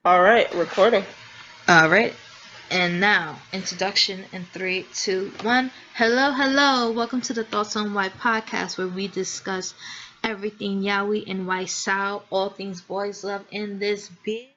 All right, recording. All right. And now, introduction in 3, 2, 1. Hello, hello. Welcome to the Thoughts on Why podcast, where we discuss everything yaoi and why sao, all things boys love in this bit.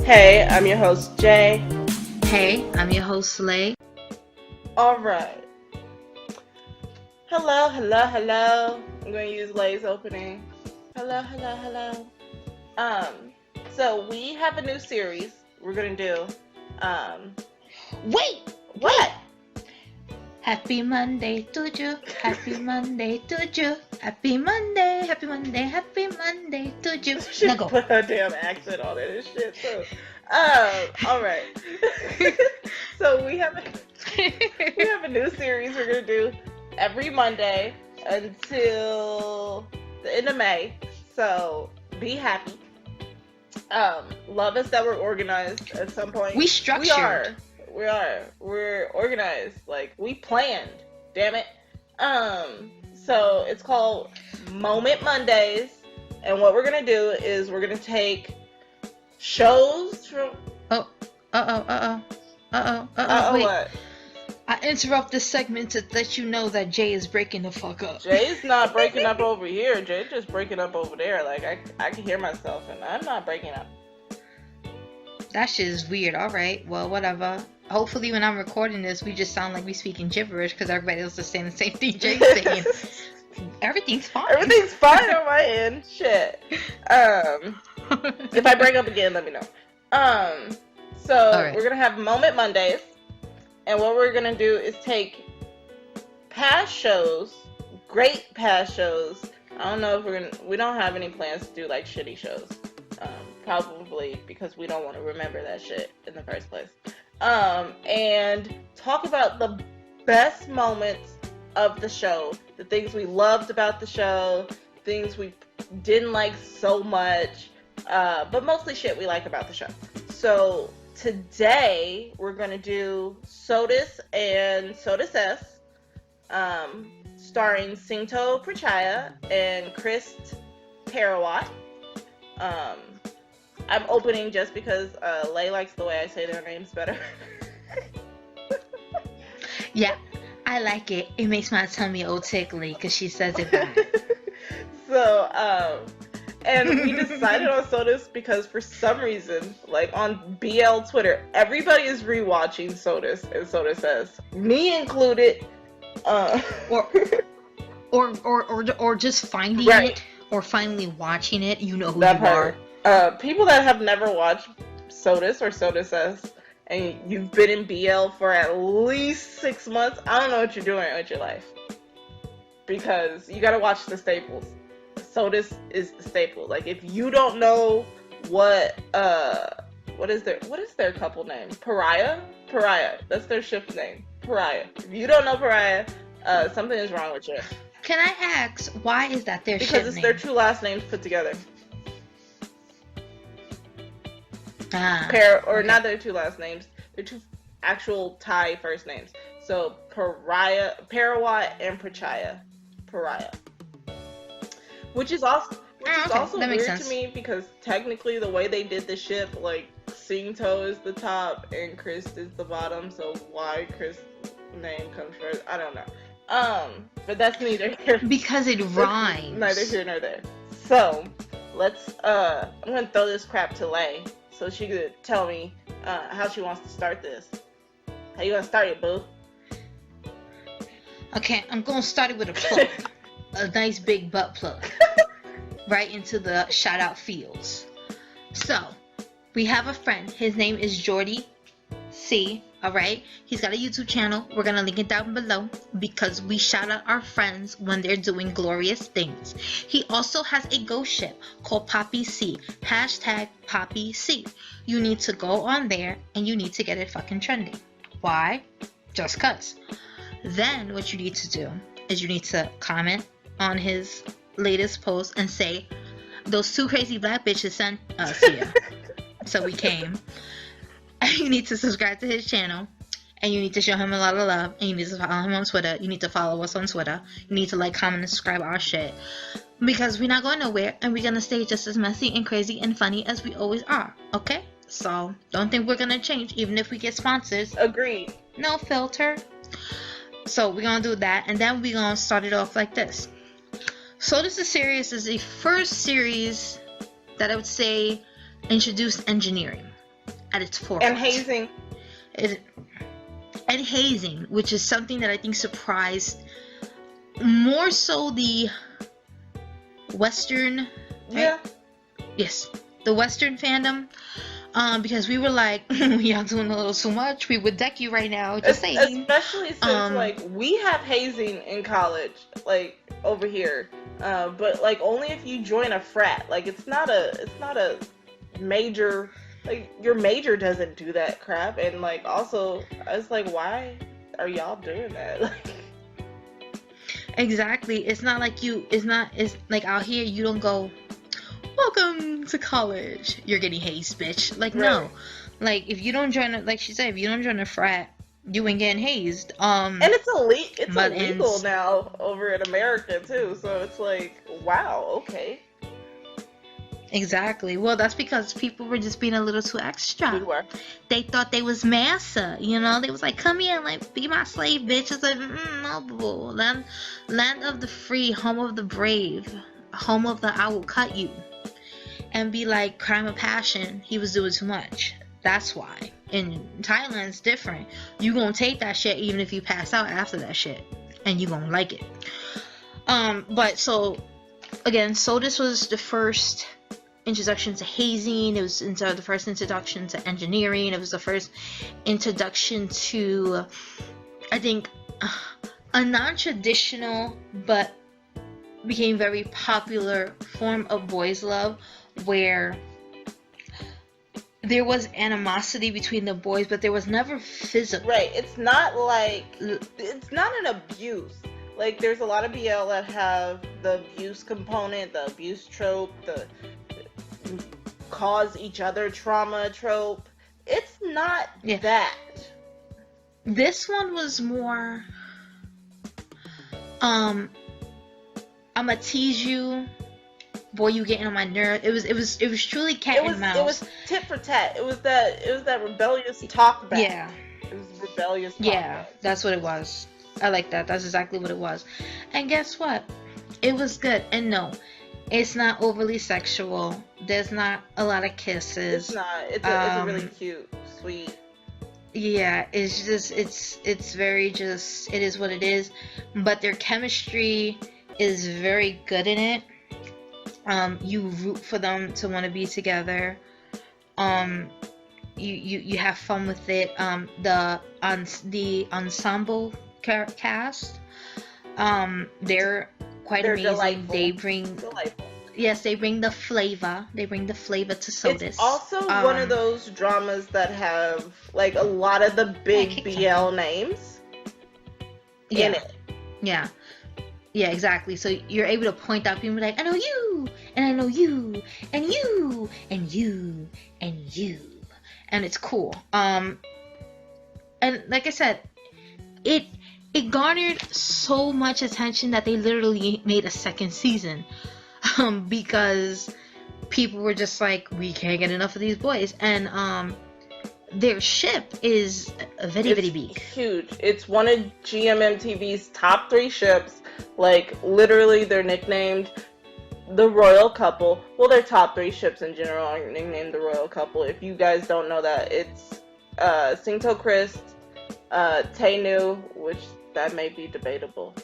Hey, I'm your host, Jay. Hey, I'm your host, Slay. All right. Hello, hello, hello. I'm going to use Lay's opening. Hello, hello, hello. Um, so we have a new series we're going to do. Wait! What? Happy Monday to you. Happy Monday to you. Happy Monday, happy Monday, happy Monday to you. She Now go. put her damn accent on it and shit, so. All right. So we have a new series we're going to do every Monday until the end of May. So be happy. Love us that we're organized at some point. We structured. We are. We're organized. Like, we planned. Damn it. So it's called Moment Mondays. And what we're gonna do is we're gonna take shows from Wait. What? I interrupt this segment to let you know that Jay is breaking the fuck up. Jay's not breaking up over here. Jay's just breaking up over there. Like, I can hear myself, and I'm not breaking up. That shit is weird. Alright, well, whatever. Hopefully when I'm recording this, we just sound like we speaking gibberish because everybody else is saying the same thing Jay's saying. Everything's fine. Everything's fine on my end. Shit. If I break up again, let me know. So Alright. we're gonna have Moment Mondays, and what we're gonna do is take past shows, great past shows. I don't know if we don't have any plans to do like shitty shows. Probably because we don't want to remember that shit in the first place. And talk about the best moments of the show, the things we loved about the show, things we didn't like so much, but mostly shit we like about the show. So today we're gonna do Sotus and Sotus S, starring Sinto Peraya and Chris Tarawat. I'm opening just because Lay likes the way I say their names better. Yeah, I like it. It makes my tummy all tickly because she says it bad. So, and we decided on Sotus because for some reason, like on BL Twitter, everybody is rewatching Sotus and Sotus S, me included. Or just finding Right. it or finally watching it. You know who That you part. are. People that have never watched Sotus or Sotus S, and you've been in BL for at least 6 months, I don't know what you're doing with your life. Because you gotta watch the staples. Sotus is the staple. Like, if you don't know what is their couple name? Peraya? Peraya. That's their ship name. Peraya. If you don't know Peraya, something is wrong with you. Can I ask, why is that their ship Because it's name? their two last names put together. Okay. Not their two last names. They're two actual Thai first names. So Parawat and Peraya. Which is also that makes weird sense. to me because technically the way they did the ship, like Singto is the top and Chris is the bottom. So why Chris' name comes first, I don't know. But that's neither here. Because it rhymes. Neither here nor there. So let's I'm gonna throw this crap to Lay so she could tell me how she wants to start this. How you gonna start it, boo? Okay, I'm gonna start it with a plug. A nice big butt plug. Right into the shout out fields. So, we have a friend. His name is Jordy C. Alright? He's got a YouTube channel. We're gonna link it down below because we shout out our friends when they're doing glorious things. He also has a ghost ship called Poppy C. Hashtag Poppy C. You need to go on there and you need to get it fucking trending. Why? Just cuz. Then what you need to do is you need to comment on his latest post and say, those two crazy black bitches sent us here. So we came. You need to subscribe to his channel, and you need to show him a lot of love, and you need to follow him on Twitter. You need to follow us on Twitter. You need to like, comment, and subscribe our shit, because we're not going nowhere, and we're gonna stay just as messy and crazy and funny as we always are. Okay? So don't think we're gonna change, even if we get sponsors. Agreed. No filter. So we're gonna do that, and then we're gonna start it off like this. So this series is the first series that I would say introduced engineering at its forefront. And hazing. And hazing, which is something that I think surprised more so the Western. Yeah. Yes, the Western fandom. Because we were like, y'all doing a little too much. We would deck you right now. Just saying. Especially since like we have hazing in college, like over here. But like only if you join a frat. Like it's not a major. Like, your major doesn't do that crap, and, like, also, I was like, why are y'all doing that? Like, exactly. It's not like it's like out here, you don't go, welcome to college. You're getting hazed, bitch. Like, right. No. Like, if you don't join, like she said, if you don't join a frat, you ain't getting hazed. And it's illegal now over in America, too, so it's like, wow, okay. Exactly. Well, that's because people were just being a little too extra. We were. They thought they was massa, you know. They was like, "Come here, like, be my slave, bitch." It's like, no, boo. Land of the free, home of the brave, home of the I will cut you, and be like, crime of passion. He was doing too much. That's why. In Thailand, it's different. You gonna take that shit even if you pass out after that shit, and you gonna like it. But so again, Sotus was the first introduction to hazing. It was the first introduction to engineering. It was the first introduction to, I think, a non-traditional but became very popular form of boys' love, where there was animosity between the boys, but there was never physical. Right. It's not an abuse. Like, there's a lot of BL that have the abuse component, the abuse trope, the cause each other trauma trope. It's not that. This one was more I'ma tease you, boy, you getting on my nerves. It was truly cat and mouse. It was tit for tat. It was that rebellious talk back. Yeah. It was rebellious talk back. That's what it was. I like that. That's exactly what it was. And guess what? It was good. And no, it's not overly sexual. There's not a lot of kisses. It's not. It's a really cute, sweet. Yeah, it's just, it's very just, it is what it is. But their chemistry is very good in it. You root for them to want to be together. You have fun with it. The ensemble cast, they're quite amazing. Delightful. They bring delightful. Yes, they bring the flavor. They bring the flavor to Sotus. It's also one of those dramas that have like a lot of the big BL names in it. Yeah. Yeah, exactly. So you're able to point out people like, I know you, and I know you, and you, and you, and you. And it's cool. And like I said, it garnered so much attention that they literally made a second season. Because people were just like, we can't get enough of these boys. And their ship is very, very big. Huge. It's one of GMMTV's top 3 ships. Like, literally, they're nicknamed the Royal Couple. Well, their top 3 ships in general are nicknamed the Royal Couple. If you guys don't know that, it's Singto Christ, Tainu, which that may be debatable,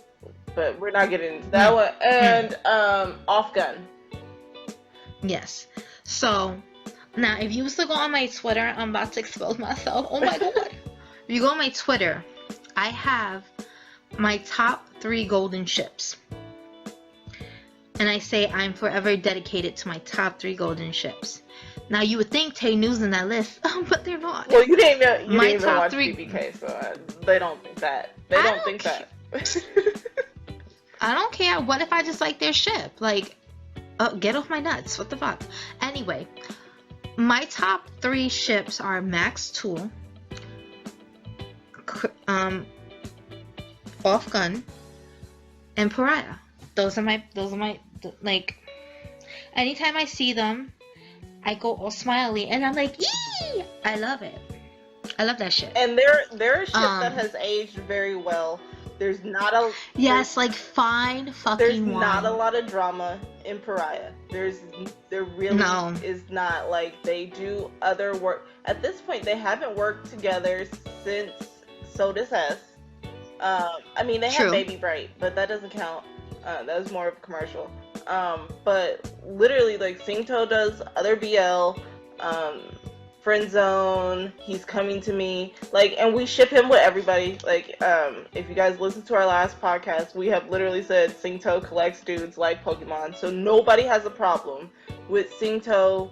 but we're not getting into that one, and Off Gun. Yes. So now, if you was to go on my Twitter, I'm about to expose myself. Oh my god. If you go on my Twitter, I have my top 3 golden ships. And I say I'm forever dedicated to my top 3 golden ships. Now you would think Tay News in that list, but they're not. Well, you didn't My even top watch 3 BBK, so they don't think that. They don't think that. I don't care. What if I just like their ship? Like, get off my nuts. What the fuck? Anyway, my top 3 ships are Max Tool, Off Gun, and Peraya. Those are my like. Anytime I see them, I go all smiley, and I'm like, yee! I love it. I love that shit. And they're a ship that has aged very well. There's not a like fine fucking there's wine. not a lot of drama in Peraya. There really is not. Like, they do other work. At this point, they haven't worked together since Sotus has. I mean, they have Baby Bright, but that doesn't count. That was more of a commercial. But literally, like, Singto does other BL, Friend Zone, He's Coming to Me, like, and we ship him with everybody. Like, if you guys listen to our last podcast, we have literally said Singto collects dudes like Pokemon, so nobody has a problem with Singto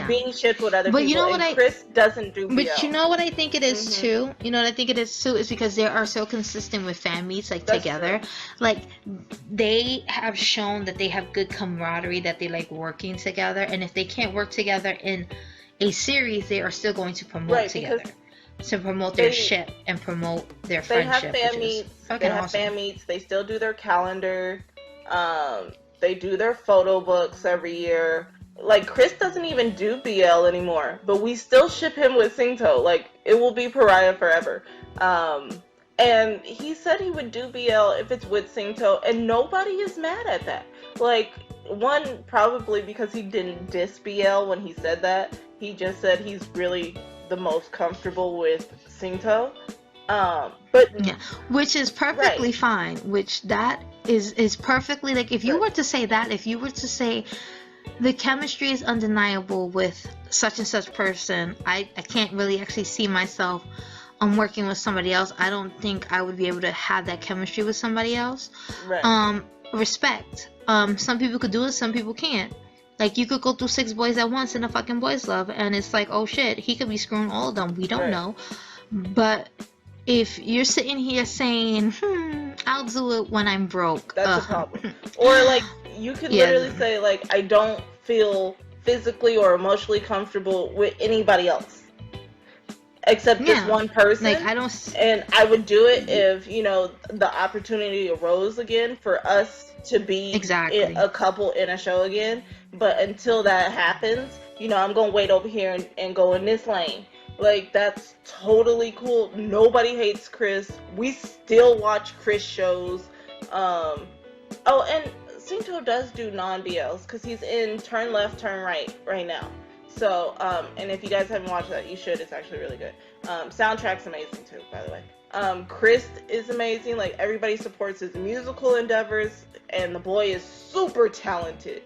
being shipped with other people. You know what, Chris doesn't do BL. But you know what I think it is too? You know what I think it is too? Is because they are so consistent with fan meets, like, that's together. True. Like, they have shown that they have good camaraderie, that they like working together, and if they can't work together in a series, they are still going to promote together. To promote their ship and promote their friendship. They have fan meets. They have fan meets. They still do their calendar. They do their photo books every year. Like, Chris doesn't even do BL anymore, but we still ship him with Singto. Like, it will be Peraya forever. And he said he would do BL if it's with Singto, and nobody is mad at that. Like, one, probably because he didn't diss BL when he said that. He just said he's really the most comfortable with Singto. But yeah, which is perfectly fine. Which that is perfectly, like, if you were to say that, if you were to say the chemistry is undeniable with such and such person, I can't really actually see myself working with somebody else. I don't think I would be able to have that chemistry with somebody else. Respect. Some people could do it, some people can't. Like, you could go through 6 boys at once in a fucking boys love, and it's like, oh shit, he could be screwing all of them. We don't know. But if you're sitting here saying, I'll do it when I'm broke, that's a problem. Or, like, you could literally say, like, I don't feel physically or emotionally comfortable with anybody else except this one person. Like, I don't. And I would do it if, you know, the opportunity arose again for us to be a couple in a show again. But until that happens, you know, I'm gonna wait over here and go in this lane. Like, that's totally cool. Nobody hates Chris. We still watch Chris shows. Oh, and Singto does do non-BLs because he's in Turn Left, Turn right now. So, and if you guys haven't watched that, you should. It's actually really good. Soundtrack's amazing too, by the way. Chris is amazing. Like, everybody supports his musical endeavors, and the boy is super talented.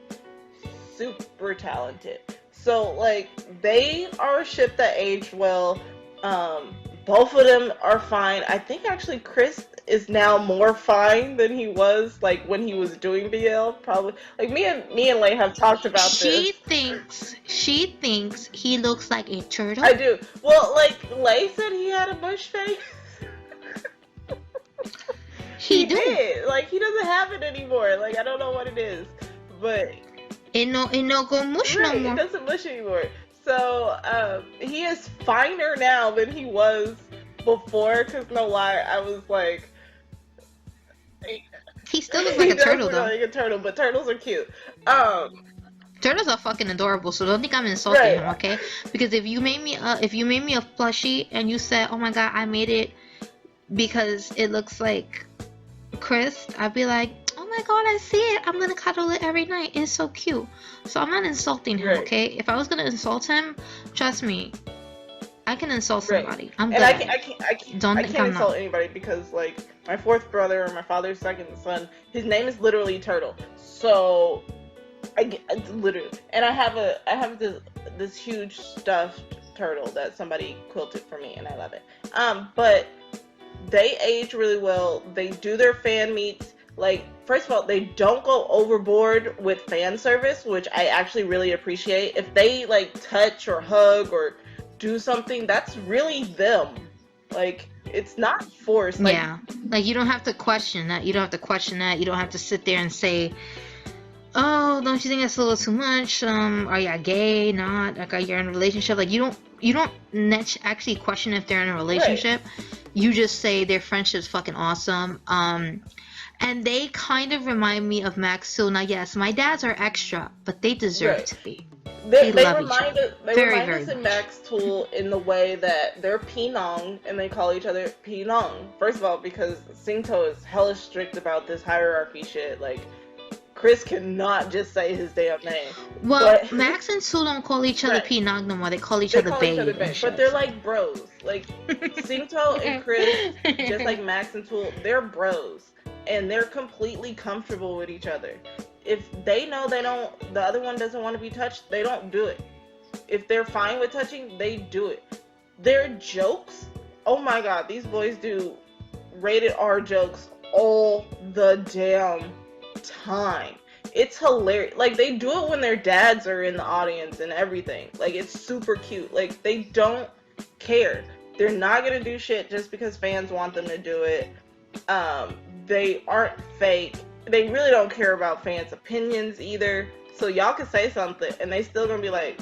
Super talented. So, like, they are a ship that aged well. Both of them are fine. I think actually Chris is now more fine than he was, like, when he was doing BL. Probably, like, me and Lay have talked about this. She thinks he looks like a turtle. I do. Well, like, Lay said he had a bush face. He did. Like, he doesn't have it anymore. Like, I don't know what it is, but it no go mush no more. It doesn't mush anymore. So, he is finer now than he was before, because no lie, I was like, he still looks like a turtle, though. Like a turtle, but turtles are cute. Turtles are fucking adorable, so don't think I'm insulting him, okay? Because if you made me a plushie and you said, oh my god, I made it because it looks like Chris, I'd be like, oh my god, I see it. I'm gonna cuddle it every night. It's so cute. So I'm not insulting him, okay? If I was gonna insult him, trust me, I can insult somebody. I'm good. And I can't insult anybody because, like, my 4th brother or my father's 2nd son, his name is literally Turtle. So I literally, and I have this huge stuffed turtle that somebody quilted for me, and I love it. But they age really well. They do their fan meets. Like, first of all, they don't go overboard with fan service, which I actually really appreciate. If they, like, touch or hug or do something, that's really them. Like, it's not forced. Like, yeah. Like, you don't have to question that. You don't have to sit there and say, oh, don't you think that's a little too much? Are you gay? Not? Like, are you in a relationship? Like, you don't actually question if they're in a relationship. Right. You just say their friendship's fucking awesome. And they kind of remind me of Max too. Now, yes, my dads are extra, but they deserve to be. They remind us in Max Tool in the way that they're Pinong and they call each other Pinong. First of all, because Singto is hella strict about this hierarchy shit. Like, Chris cannot just say his damn name. Well, Max and Sue don't call each other Pinong no more. They call each other babe. But they're like bros. Like, Singto and Chris, just like Max and Tool, they're bros. And they're completely comfortable with each other. If they know the other one doesn't want to be touched, they don't do it. If they're fine with touching, they do it. Their jokes, oh my god, these boys do rated R jokes all the damn time. It's hilarious. Like, they do it when their dads are in the audience and everything. Like, it's super cute. Like, they don't care. They're not gonna do shit just because fans want them to do it. They aren't fake. They really don't care about fans' opinions either. So y'all can say something and they still gonna be like,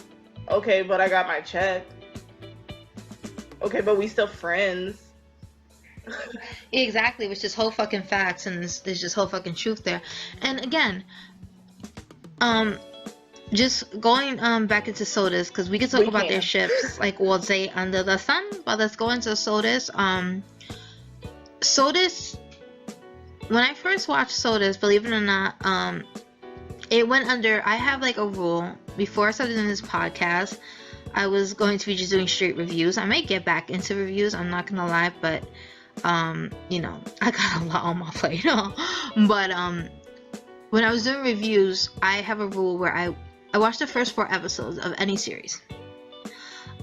okay, but I got my check. Okay, but we still friends. Exactly, which is whole fucking facts, and there's just whole fucking truth there. And again, just going back into Sotus, because we can talk about their ships like all day under the sun, but let's go into Sotus. Sotus, when I first watched Sotus, believe it or not, it went under, I have like a rule, before I started doing this podcast, I was going to be just doing straight reviews. I may get back into reviews, I'm not gonna lie, but you know, I got a lot on my plate. But when I was doing reviews, I have a rule where I watch the first 4 episodes of any series.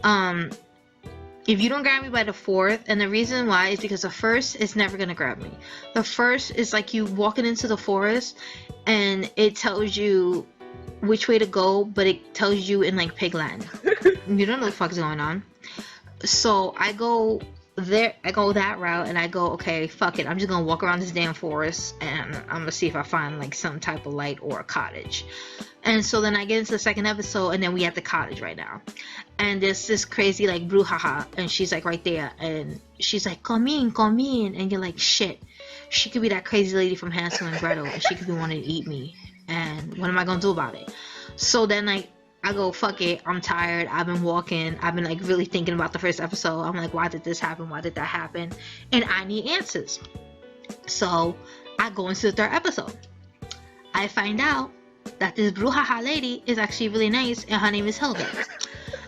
If you don't grab me by the 4th, and the reason why is because the first is never gonna grab me. The first is like you walking into the forest and it tells you which way to go, but it tells you in like pigland. You don't know what the fuck's going on. So I go that route and I go, okay, fuck it, I'm just gonna walk around this damn forest and I'm gonna see if I find like some type of light or a cottage. And so then I get into the 2nd episode and then we at the cottage right now. And there's this crazy like brouhaha and she's like right there and she's like, come in. And you're like, shit, she could be that crazy lady from Hansel and Gretel and she could be wanting to eat me. And what am I gonna do about it? So then like, I go, fuck it, I'm tired, I've been walking, I've been like really thinking about the first episode. I'm like, why did this happen? Why did that happen? And I need answers. So I go into the 3rd episode. I find out that this brouhaha lady is actually really nice and her name is Hilda.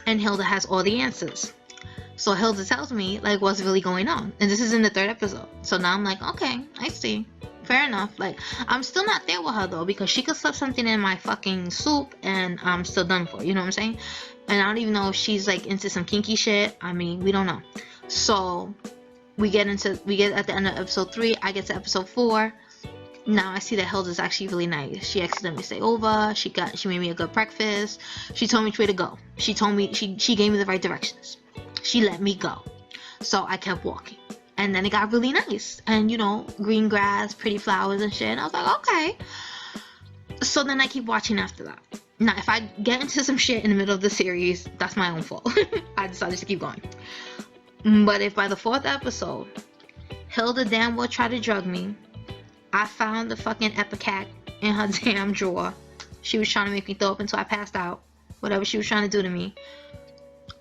And Hilda has all the answers. So Hilda tells me like what's really going on. And this is in the 3rd episode. So now I'm like, okay, I see. Fair enough. Like, I'm still not there with her though, because she could slip something in my fucking soup and I'm still done for. You know what I'm saying? And I don't even know if she's like into some kinky shit. I mean, we don't know. So we get at the end of episode 3. I get to episode 4. Now I see that Hilda's actually really nice. She asked them to stay over. She made me a good breakfast. She told me which way to go. She told me she gave me the right directions. She let me go. So I kept walking. And then it got really nice. And, you know, green grass, pretty flowers and shit. And I was like, okay. So then I keep watching after that. Now, if I get into some shit in the middle of the series, that's my own fault. I decided to keep going. But if by the 4th episode, Hilda damn well tried to drug me, I found the fucking Epicac in her damn drawer. She was trying to make me throw up until I passed out. Whatever she was trying to do to me.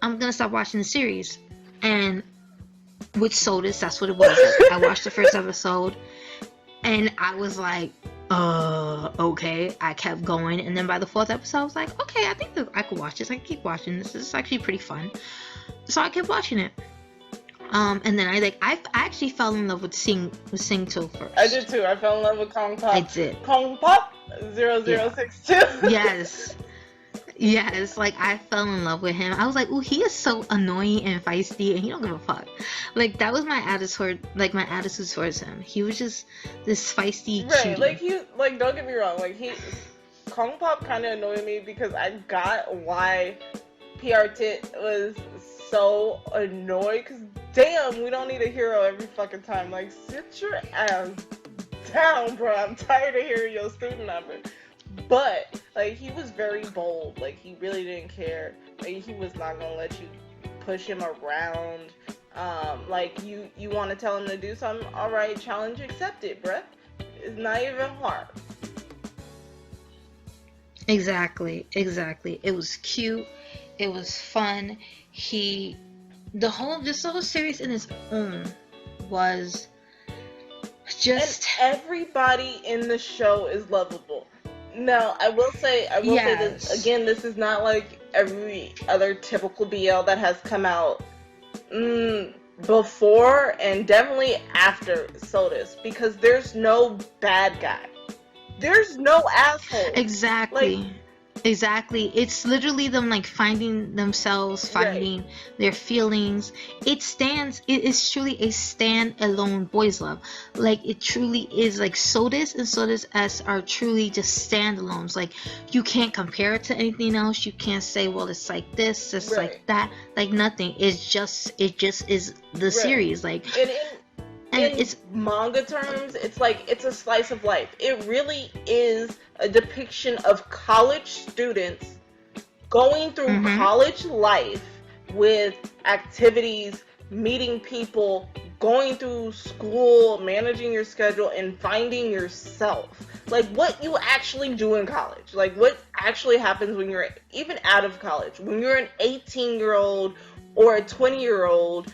I'm gonna stop watching the series. And with Sotus, that's what it was. I watched the 1st episode and I was like, okay. I kept going, and then by the 4th episode I was like, okay, I think that I could watch this. I can keep watching this. This is actually pretty fun. So I kept watching it. And then I actually fell in love with Singto first. I did too. I fell in love with Kong Pop. I did. Kong Pop 0062. Yes. Yes, like I fell in love with him. I was like, "Ooh, he is so annoying and feisty, and he don't give a fuck." Like that was my attitude, towards him. He was just this feisty Right, cutie. like don't get me wrong, Kong Pop kind of annoyed me because I got why PR Tit was so annoyed, because damn, we don't need a hero every fucking time. Like, sit your ass down, bro. I'm tired of hearing your student number. But like, he was very bold. Like, he really didn't care. Like, he was not gonna let you push him around. Like, you want to tell him to do something? All right, challenge accepted, bruh. It's not even hard. Exactly. It was cute. It was fun. The whole series in its own was just. And everybody in the show is lovable. Now, I will say this again. This is not like every other typical BL that has come out before and definitely after Sotus, because there's no bad guy. There's no asshole. Exactly. Exactly. It's literally them like finding themselves, finding their feelings. It is truly a stand-alone boys love. Like, it truly is. Like, Sotus and Sotus S are truly just standalones. Like, you can't compare it to anything else. You can't say, well, it's like this, it's like that. Like, nothing. It just is the series. Like, and in manga terms, it's like, it's a slice of life. It really is a depiction of college students going through college life with activities, meeting people, going through school, managing your schedule, and finding yourself. Like, what you actually do in college. Like, what actually happens when you're even out of college. When you're an 18-year-old or a 20-year-old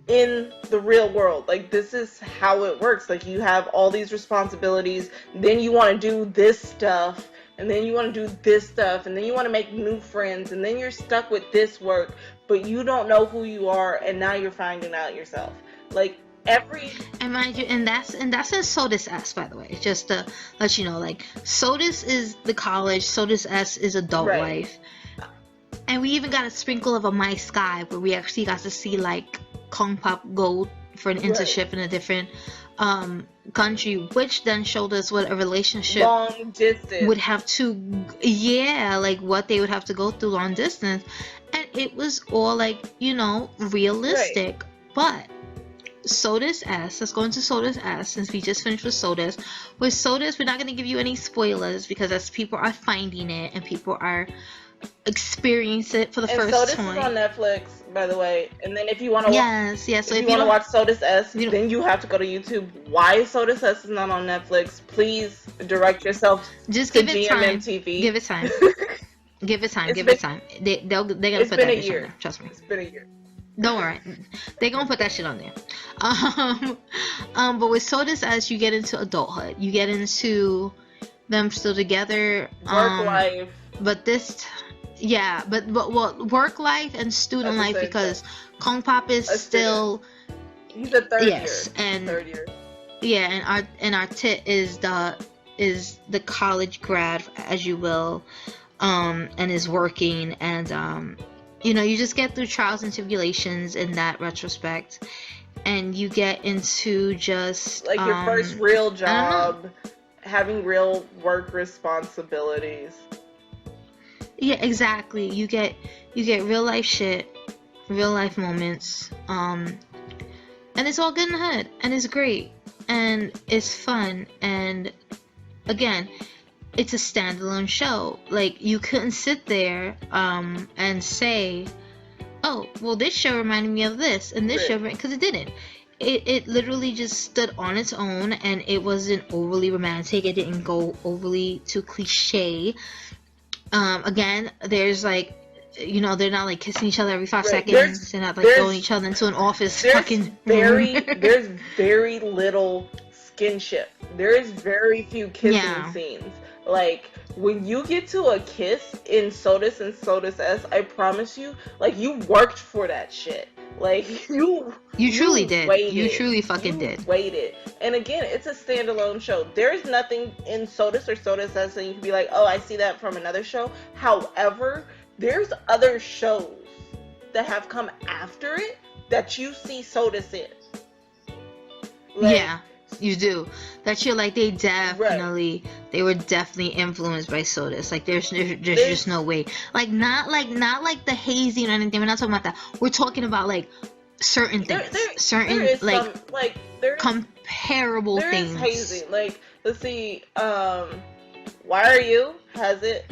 in the real world. Like, this is how it works. Like, you have all these responsibilities, then you want to do this stuff, and then you want to do this stuff, and then you want to make new friends, and then you're stuck with this work, but you don't know who you are, and now you're finding out yourself. Like, and mind you, and that's in Sotus S, by the way, just to let you know. Like, Sotus is the college, Sotus S is adult life, and we even got a sprinkle of a My Sky, where we actually got to see like Kong Pop go for an internship in a different country, which then showed us what a relationship long distance would have to, like what they would have to go through long distance, and it was all like, realistic. But Sotus S, let's go into Sotus S, since we just finished with Sotus. With Sotus, we're not going to give you any spoilers, because as people are finding it and people are experience it for the first Sotus time. Sotus is on Netflix, by the way. And then if you want to so if you want to watch Sotus S, then you have to go to YouTube. Why Sotus S is not on Netflix? Please direct yourself just to give it time. GMMTV. Give it time. Give it time. They're gonna put that shit on there. Trust me. It's been a year. Don't worry. They're gonna put that shit on there. But with Sotus S, you get into adulthood. You get into them still together. Work life. But this, but work life and student life, because Kong Pop is still. He's a third year. And third year. Yeah, and our tit is the college grad, as you will, and is working, and you just get through trials and tribulations in that retrospect, and you get into just like your first real job, having real work responsibilities. Yeah, exactly. You get real life shit, real life moments, and it's all good in the hood, and it's great, and it's fun, and again, it's a standalone show. Like, you couldn't sit there and say, oh, well, this show reminded me of this, and this show, because it didn't. It literally just stood on its own, and it wasn't overly romantic. It didn't go overly too cliche. Again, there's like, they're not like kissing each other every 5 seconds. They're not like throwing each other into an office fucking room. There's very little skinship. There is very few kissing scenes. Like, when you get to a kiss in Sotus and Sotus S, I promise you, like, you worked for that shit. Like, You truly did. waited. You truly fucking did. Waited. And again, it's a standalone show. There's nothing in Sotus or Sotus that you can be like, oh, I see that from another show. However, there's other shows that have come after it that you see Sotus in. Like, yeah, you do. That you're like, they were definitely influenced by Sotus. Like, there's just no way. Like, not like the hazing or anything. We're not talking about that. We're talking about like certain things, comparable things. There is hazing. Like, let's see. Why Are You has it?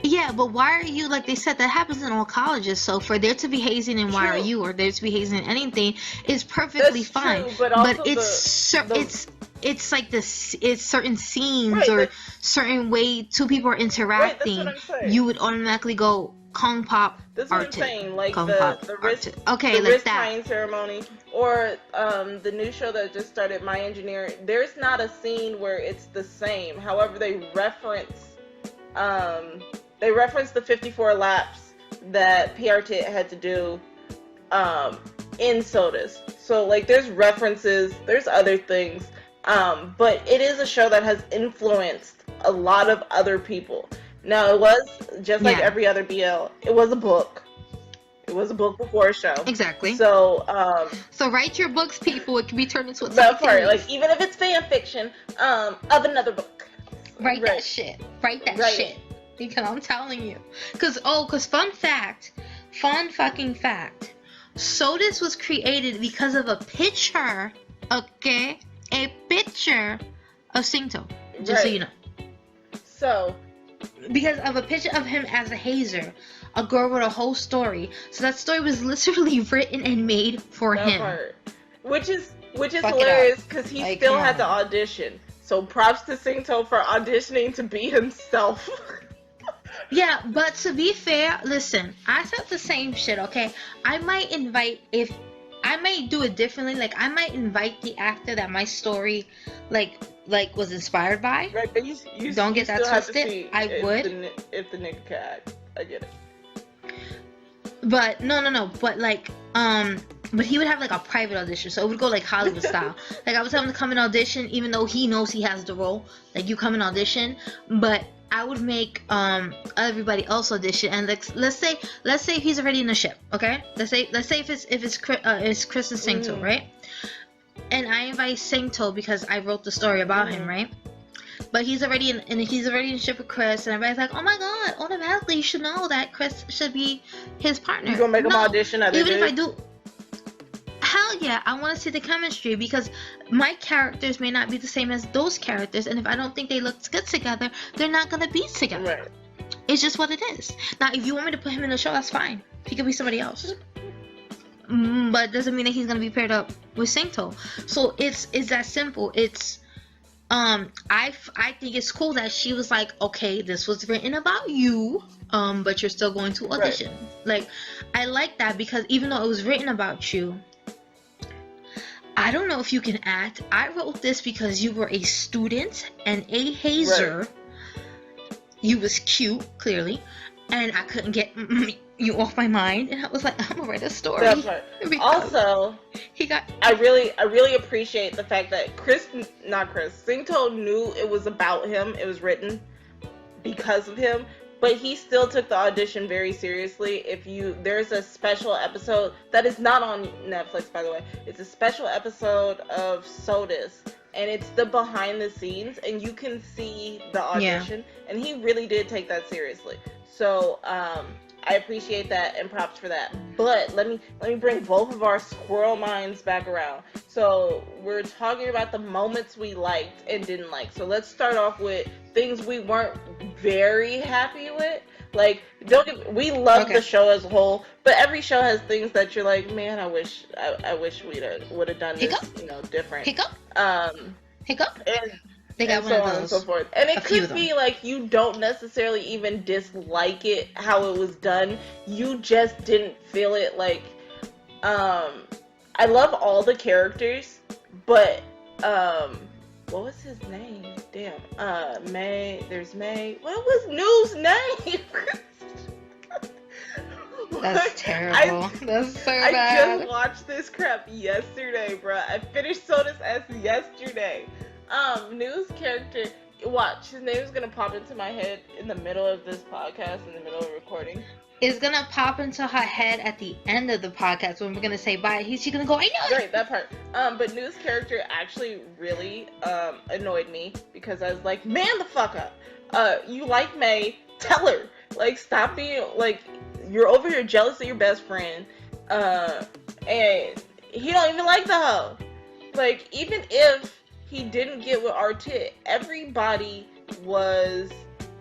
Yeah, but Why Are You, like they said, that happens in all colleges. So for there to be hazing in Why Are You, or there to be hazing in anything, is perfectly fine. True, but it's like this. It's certain scenes or certain way two people are interacting. You would automatically go Kong Pop. That's what I'm saying. Like the wrist, okay, the like wrist that. tying ceremony, or the new show that just started, My Engineer. There's not a scene where it's the same. However, they reference the 54 laps that PRT had to do in Sotus. So like there's references, there's other things, but it is a show that has influenced a lot of other people. Now it was just like every other BL. It was a book. It was a book before a show. Exactly. So so write your books, people. It can be turned into a part, like even if it's fan fiction of another book. Write that shit. Write that shit. Because I'm telling you. Because fun fucking fact. Sotus was created because of a picture, okay? A picture of Singto. Just so you know. So. Because of a picture of him as a hazer. A girl wrote a whole story. So that story was literally written and made for him. Part. Which is hilarious because he still had to audition. So props to Singto for auditioning to be himself. Yeah, but to be fair, listen, I said the same shit, okay? I might do it differently. Like, I might invite the actor that my story, like was inspired by. Right, but you don't get that twisted. I would. If the nigga can act, I get it. But, no. But, like, but he would have, like, a private audition. So it would go, like, Hollywood style. Like, I would tell him to come and audition, even though he knows he has the role. Like, you come and audition. But I would make everybody else audition, and let's say he's already in the ship, okay? Let's say if it's Chris and Singto, right? And I invite Singto because I wrote the story about him, right? But he's already in the ship with Chris, and everybody's like, oh my god, automatically you should know that Chris should be his partner. You gonna make him audition? Even if I do. Hell yeah, I want to see the chemistry because my characters may not be the same as those characters, and if I don't think they look good together, they're not gonna be together. Right. It's just what it is. Now, if you want me to put him in the show, that's fine. He could be somebody else. But it doesn't mean that he's gonna be paired up with Singto. So it's that simple. It's I think it's cool that she was like, okay, this was written about you, but you're still going to audition. Right. Like, I like that because even though it was written about you, I don't know if you can act. I wrote this because you were a student and a hazer. Right. You was cute, clearly, and I couldn't get you off my mind. And I was like, I'm gonna write a story. That's right. Also, I really appreciate the fact that Singto knew it was about him. It was written because of him. But he still took the audition very seriously. There's a special episode that is not on Netflix, by the way. It's a special episode of Sotus, and it's the behind the scenes, and you can see the audition. Yeah. And he really did take that seriously. So I appreciate that and props for that. But let me bring both of our squirrel minds back around. So we're talking about the moments we liked and didn't like. So let's start off with things we weren't very happy with. Like, we love the show as a whole, but every show has things that you're like, man, I wish we would have done this, different. Hiccup. And they got and so on and so forth. And it could be like you don't necessarily even dislike it how it was done. You just didn't feel it. Like, I love all the characters, but what was his name? Damn. May. There's May. What was New's name? That's terrible. That's so bad. I just watched this crap yesterday, bro. I finished Sotus S yesterday. News character. Watch, his name is gonna pop into my head in the middle of this podcast, in the middle of recording. It's gonna pop into her head at the end of the podcast when we're gonna say bye. She's gonna go, I know. Right, that part. But news character actually really annoyed me because I was like, man, the fuck up. You like May? Tell her. Like, stop being like, you're over here jealous of your best friend, and he don't even like the hoe. Like, even if he didn't get with Artit, everybody was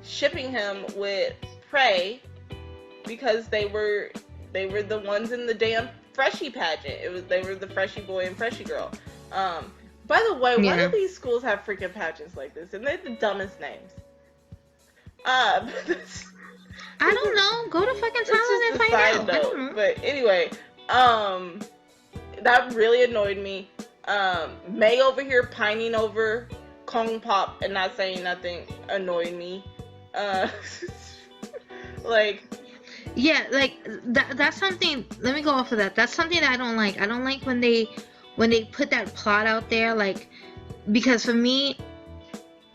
shipping him with Prey because they were the ones in the damn Freshie pageant. They were the Freshie boy and Freshie girl. By the way, why do these schools have freaking pageants like this? And they're the dumbest names. I don't know. Go to fucking Thailand and find out. I don't know. But anyway, that really annoyed me. May over here pining over Kong Pop and not saying nothing annoyed me. Like, yeah, like that's something. Let me go off of that. That's something that I don't like. I don't like when they put that plot out there, like, because for me,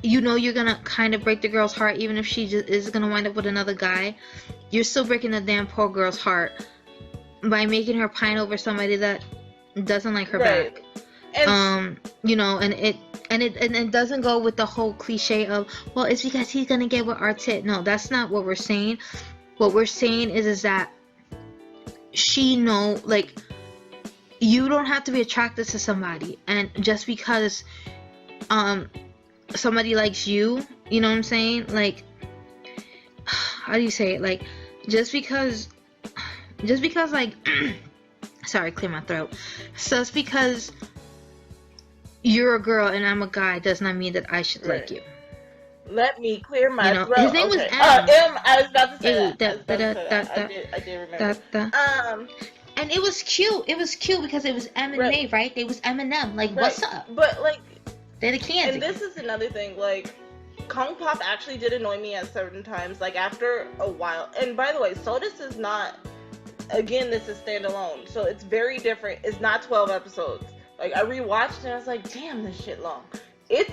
you know, you're gonna kind of break the girl's heart, even if she just is gonna wind up with another guy. You're still breaking the damn poor girl's heart by making her pine over somebody that doesn't like her back. And, you know, and it doesn't go with the whole cliche of, well, it's because he's gonna get with Artit. No, that's not what we're saying. What we're saying is that she know, like, you don't have to be attracted to somebody, and just because somebody likes you, you know what I'm saying? Like, how do you say it? Like, just because like sorry, clear my throat. Just because you're a girl and I'm a guy does not mean that I should like you. Let me clear my throat. His name was M. I was about to say that. I did remember. And it was cute. It was cute because it was M and May, right? They was Eminem. Like, what's up? But, like, they're the candy. And this is another thing. Like, Kong Pop actually did annoy me at certain times. Like, after a while. And by the way, Sotus is not. Again, this is standalone, so it's very different. It's not 12 episodes. Like, I rewatched and I was like, damn, this shit long. It's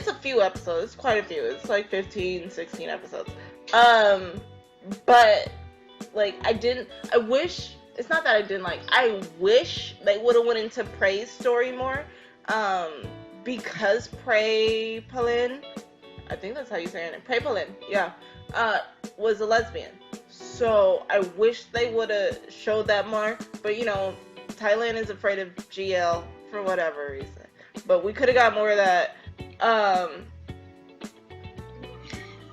a few episodes. It's quite a few. It's like 15, 16 episodes. But, like, I wish, it's not that I didn't like, I wish they would have went into Prey's story more. Because Prey Palin, I think that's how you say it. Prey Palin, yeah, was a lesbian. So I wish they would have showed that more. But, you know, Thailand is afraid of GL for whatever reason. But we could have got more of that.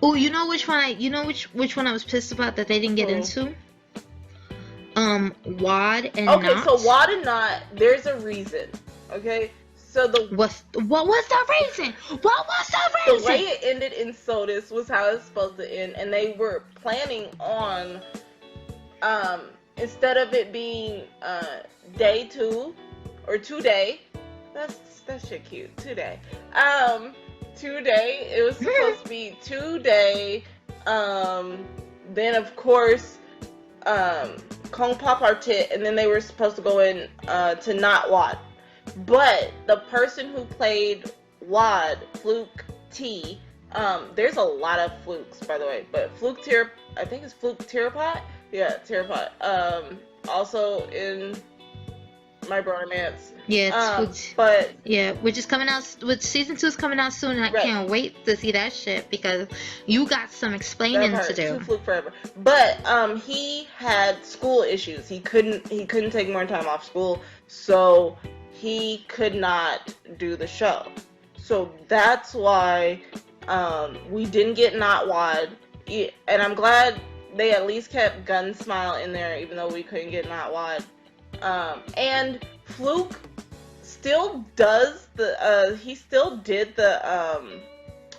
Oh, you know which one I was pissed about that they didn't get into? Wad and okay, Not. So Wad and Not, there's a reason. Okay? So what was the reason? What was the reason? The way it ended in Sotus was how it's supposed to end, and they were planning on instead of it being day 2 or 2 day. That shit cute. 2 day. 2 day. It was supposed to be 2 day. Then of course Kong Pop Artit, and then they were supposed to go in to Not Wad. But the person who played Wad, Fluke T, there's a lot of Flukes, by the way, but I think it's Fluke Tirapot? Yeah, Tirapot. Also in My Bromance. Yeah, it's but yeah, which is coming out, with season 2 is coming out soon, and I can't wait to see that shit because you got some explaining to do. Too Fluke forever. But he had school issues. He couldn't take more time off school, so he could not do the show. So that's why we didn't get Not Wad. And I'm glad they at least kept Gun Smile in there, even though we couldn't get Not Wad. And Fluke still does he still did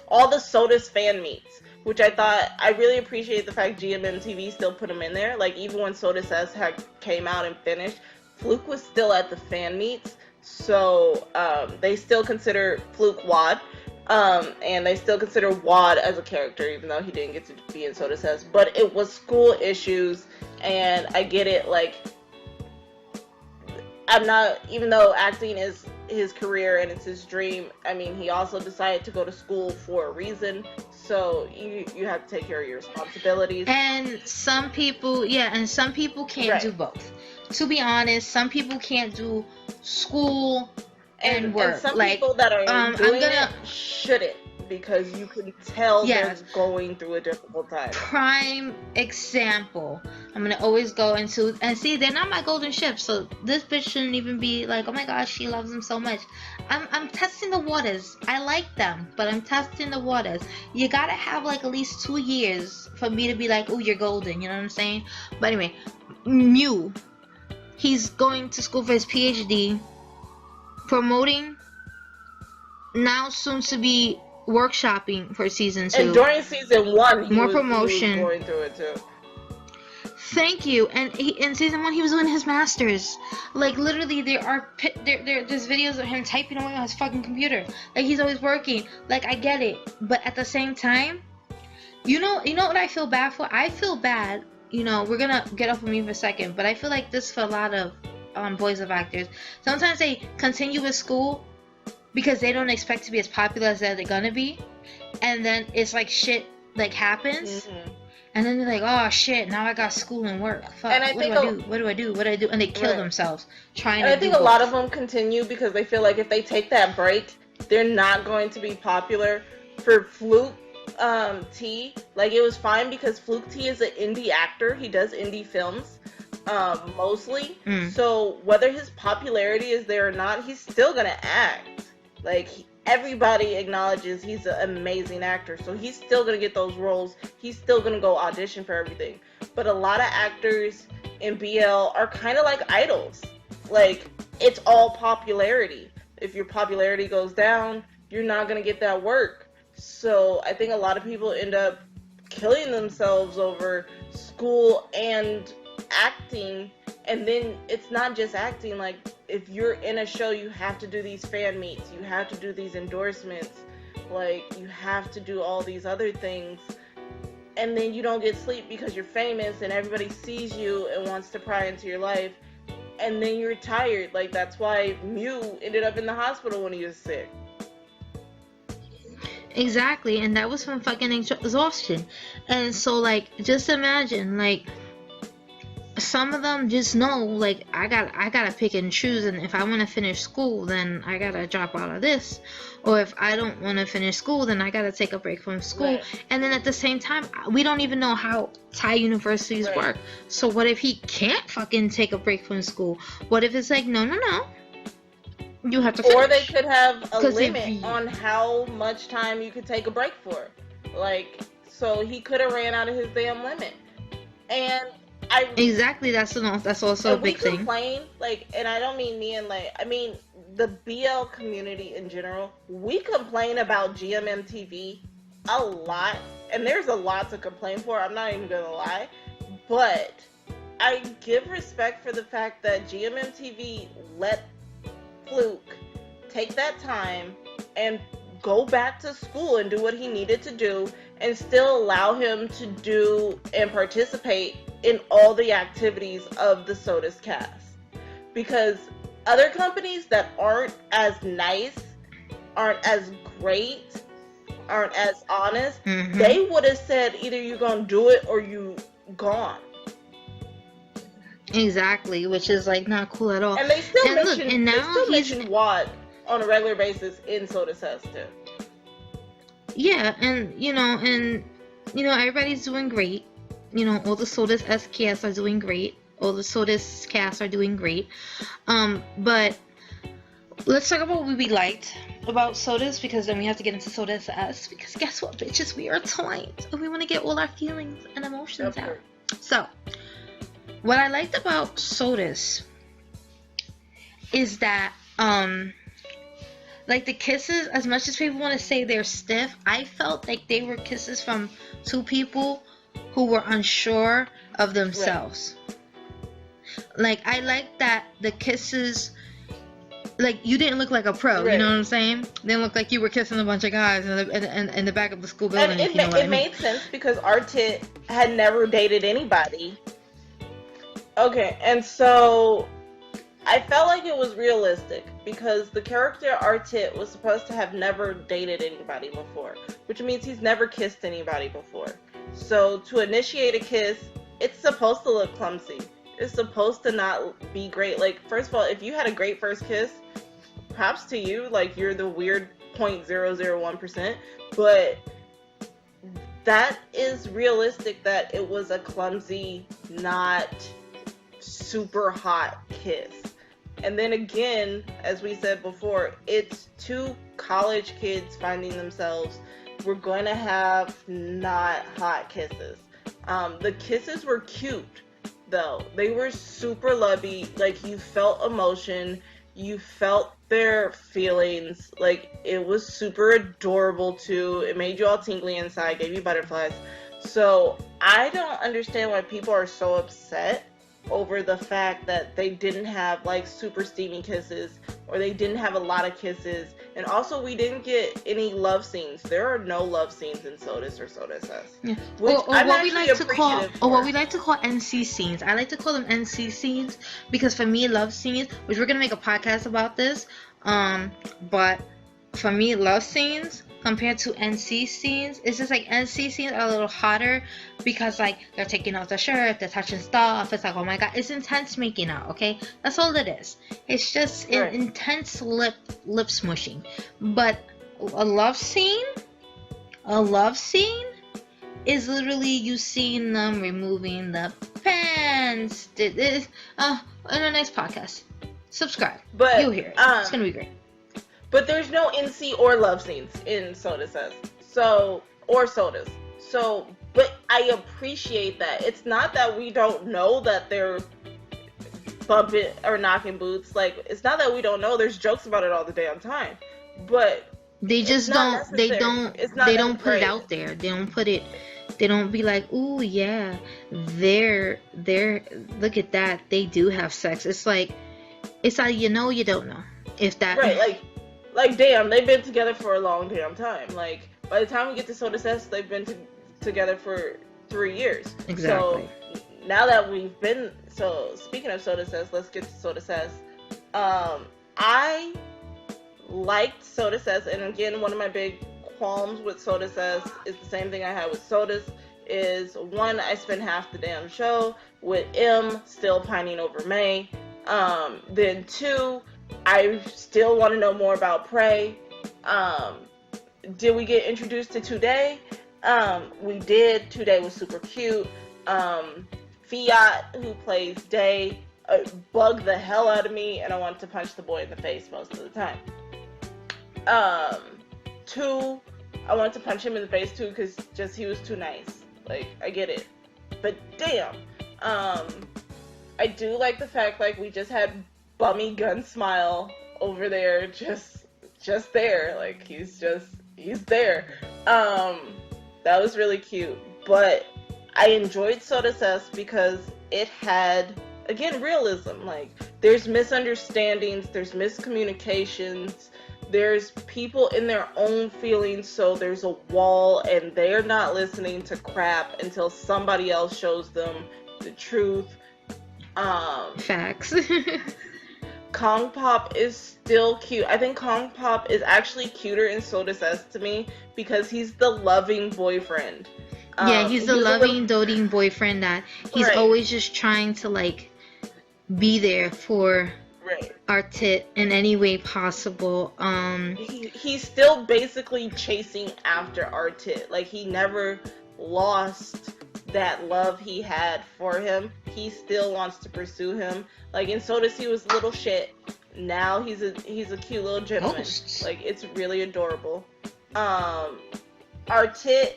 all the Sotus fan meets, which I really appreciate the fact GMM TV still put him in there. Like, even when Sotus S had came out and finished, Fluke was still at the fan meets. So they still consider Fluke Wad, and they still consider Wad as a character, even though he didn't get to be in Sotus S. But it was school issues, And I get it, like, I'm not, even though acting is his career and it's his dream, I mean, he also decided to go to school for a reason. So you have to take care of your responsibilities. And some people, can't do both. To be honest, some people can't do school and work. And some like, people that are doing it shouldn't, because you can tell they're going through a difficult time. Prime example. I'm gonna always go into, and see, they're not my golden ship, so this bitch shouldn't even be like, oh my gosh, she loves them so much. I'm testing the waters. I like them, but I'm testing the waters. You gotta have like at least 2 years for me to be like, oh, you're golden. You know what I'm saying? But anyway, Mew, he's going to school for his PhD, promoting, now soon to be workshopping for season 2. And during season 1, he was going through it too. Thank you. And in season 1, he was doing his masters. Like, literally, there's videos of him typing away on his fucking computer. Like, he's always working. Like, I get it, but at the same time, you know what I feel bad for? I feel bad. You know, we're gonna get off of me for a second, but I feel like this for a lot of voice of actors. Sometimes they continue with school because they don't expect to be as popular as they're gonna be, and then it's like shit like happens, and then they're like, oh shit, now I got school and work. Fuck, and what do I do? And they kill themselves trying to. I think a lot of them continue because they feel like if they take that break, they're not going to be popular. For Fluke T, like, it was fine because Fluke T is an indie actor. He does indie films. Mostly. So whether his popularity is there or not, he's still gonna act. Like, everybody acknowledges he's an amazing actor, so he's still gonna get those roles. He's still gonna go audition for everything. But a lot of actors in BL are kind of like idols. Like, it's all popularity. If your popularity goes down, you're not gonna get that work. So I think a lot of people end up killing themselves over school and acting. And then it's not just acting. Like, if you're in a show, you have to do these fan meets, you have to do these endorsements, like, you have to do all these other things, and then you don't get sleep because you're famous and everybody sees you and wants to pry into your life, and then you're tired. Like, that's why Mew ended up in the hospital when he was sick. Exactly, and that was from fucking exhaustion. And so, like, just imagine, like, some of them just know, like, I gotta pick and choose, and if I want to finish school, then I gotta drop out of this, or if I don't want to finish school, then I gotta take a break from school. Right. And then at the same time, we don't even know how Thai universities work. So what if he can't fucking take a break from school? What if it's like, no, you have to finish. Or they could have a limit on how much time you could take a break for. Like, so he could have ran out of his damn limit. And exactly, that's also a big thing. We complain, like, and I don't mean me and, like, I mean the BL community in general. We complain about GMMTV a lot, and there's a lot to complain for. I'm not even gonna lie, but I give respect for the fact that GMMTV let Fluke take that time and go back to school and do what he needed to do, and still allow him to do and participate in all the activities of the Sotus cast. Because other companies that aren't as nice, aren't as great, aren't as honest, they would have said either you're gonna do it or you gone. Exactly, which is, like, not cool at all. And they still mention Watt on a regular basis in Sotus too. Yeah, and everybody's doing great. All the Sotus SKS are doing great. All the Sotus casts are doing great. But let's talk about what we liked about Sotus, because then we have to get into Sotus S, because guess what, bitches? We are twined, and we want to get all our feelings and emotions out. So, what I liked about Sotus is that, like, the kisses, as much as people want to say they're stiff, I felt like they were kisses from two people who were unsure of themselves. Like, I like that the kisses, like, you didn't look like a pro, you know what I'm saying? Didn't look like you were kissing a bunch of guys in the back of the school building. And it made sense because Artit had never dated anybody Okay, and so I felt like it was realistic because the character Artit was supposed to have never dated anybody before, which means he's never kissed anybody before. So to initiate a kiss, it's supposed to look clumsy. It's supposed to not be great. Like, first of all, if you had a great first kiss, props to you. Like, you're the weird 0.001%, but that is realistic that it was a clumsy, not super hot kiss. And then again, as we said before, it's two college kids finding themselves. We're going to have not hot kisses. The kisses were cute, though. They were super lovey. Like, you felt emotion. You felt their feelings. Like, it was super adorable, too. It made you all tingly inside, gave you butterflies. So, I don't understand why people are so upset over the fact that they didn't have like super steamy kisses, or they didn't have a lot of kisses. And also, we didn't get any love scenes. There are no love scenes in Sotus or Sotus S. Yeah. Which Or I'm what we actually like to call, appreciative or what for. we like to call NC scenes. I like to call them NC scenes because for me, love scenes, which we're gonna make a podcast about this. But for me, love scenes compared to NC scenes, it's just like NC scenes are a little hotter because like they're taking off the shirt, they're touching stuff. It's like, oh my god, it's intense making out. Okay, that's all it is. It's just Right. an intense lip smushing. But a love scene is literally you seeing them removing the pants. In our next podcast, subscribe. But You'll hear it. It's gonna be great. But there's no NC or love scenes in Sotus S. So, or Sotus. So, but I appreciate that. It's not that we don't know that they're bumping or knocking boots. Like, it's not that we don't know. There's jokes about it all the damn time. But They just it's not don't. They necessary. don't. It's not They don't put it necessary. out there. They don't put it. They don't be like, ooh yeah, they're. Look at that. They do have sex. It's like you know, you don't know. If that Right, like damn, they've been together for a long damn time. Like, by the time we get to Sotus S, they've been together for 3 years. Exactly. So now that we've been, so speaking of Sotus S, let's get to Sotus S. I liked Sotus S, and again, one of my big qualms with Sotus S is the same thing I had with Sotus. Is one, I spent half the damn show with M still pining over May. Then two, I still want to know more about Prey. Did we get introduced to Today? We did. Today was super cute. Fiat, who plays Day, bugged the hell out of me, and I wanted to punch the boy in the face most of the time. Two, I wanted to punch him in the face too, because just he was too nice. Like, I get it. But damn. I do like the fact, like, we just had Bummy Gun Smile over there, just there. Like, he's there. That was really cute. But I enjoyed Sotus S because it had, again, realism. Like, there's misunderstandings, there's miscommunications, there's people in their own feelings, so there's a wall, and they're not listening to crap until somebody else shows them the truth. facts. Kong Pop is still cute. I think Kong Pop is actually cuter in Sotus S to me because he's the loving boyfriend. Yeah, he's the loving, doting boyfriend that he's Right. always just trying to like be there for Right. Artit in any way possible. He's still basically chasing after Artit. Like, he never lost that love he had for him. He still wants to pursue him. Like, in Sotus, he was little shit. Now he's a cute little gentleman. Ghosts. Like, it's really adorable. Artit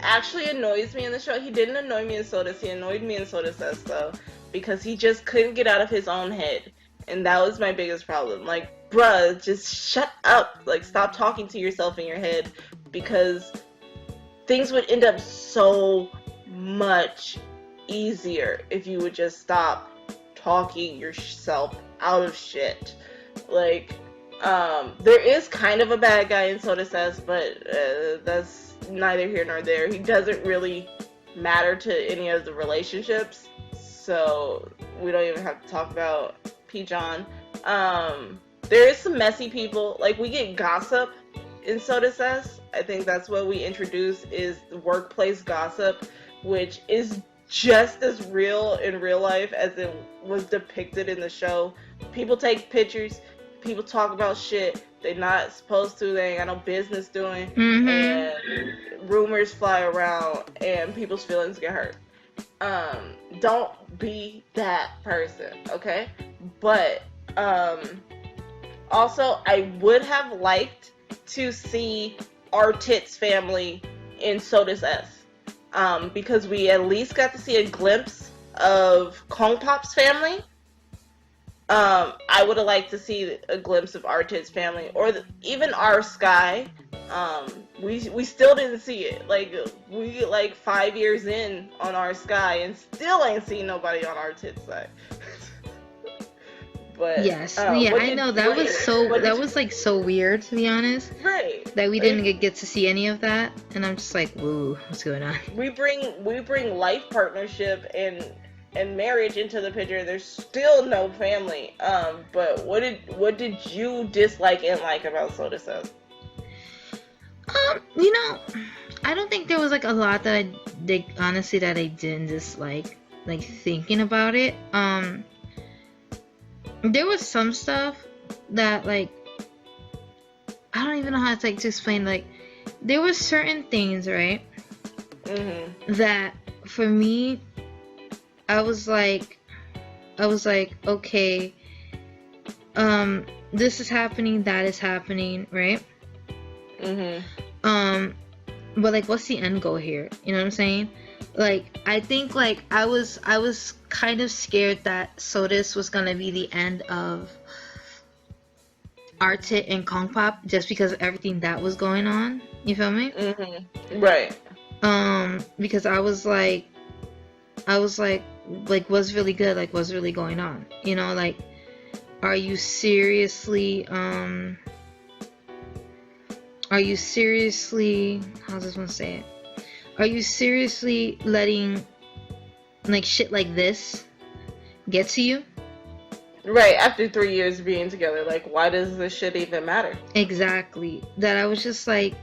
actually annoys me in the show. He didn't annoy me in Sotus. He annoyed me in Sotus S, though, because he just couldn't get out of his own head. And that was my biggest problem. Like, bruh, just shut up. Like, stop talking to yourself in your head, because things would end up so much easier if you would just stop talking yourself out of shit. Like, there is kind of a bad guy in Sotus S, but that's neither here nor there. He doesn't really matter to any of the relationships. so we don't even have to talk about P. John. There is some messy people. Like, we get gossip in Sotus S. I think that's what we introduce, is workplace gossip, which is just as real in real life as it was depicted in the show. People take pictures, people talk about shit they're not supposed to, they ain't got no business doing, and rumors fly around and people's feelings get hurt. Don't be that person, okay? But also, I would have liked to see our Tits family in Sotus S. Because we at least got to see a glimpse of Kong Pop's family. I would have liked to see a glimpse of our Tits family, or even our Sky. We still didn't see it. Like, we 5 years in on our Sky and still ain't seen nobody on our Tits side. But yes, yeah, I know that was like so weird, to be honest. Right. That we didn't get to see any of that, and I'm just like, whoa, what's going on? We bring life partnership and marriage into the picture. There's still no family. But what did you dislike and like about Sotus S? I don't think there was like a lot that I didn't dislike, like thinking about it. There was some stuff that, like, I don't even know how to explain. Like, there were certain things, right? That for me, I was like, okay, this is happening, that is happening, right? But like, what's the end goal here? You know what I'm saying? Like, I think, like, I was kind of scared that Sotus was gonna be the end of Artit and Kong Pop, just because of everything that was going on. You feel me? Right. Because I was like, what's really good? Like, what's really going on? You know, like, are you seriously, how's this one say it? Are you seriously letting, like, shit like this get to you? Right, after 3 years of being together, like, why does this shit even matter? Exactly. That I was just like...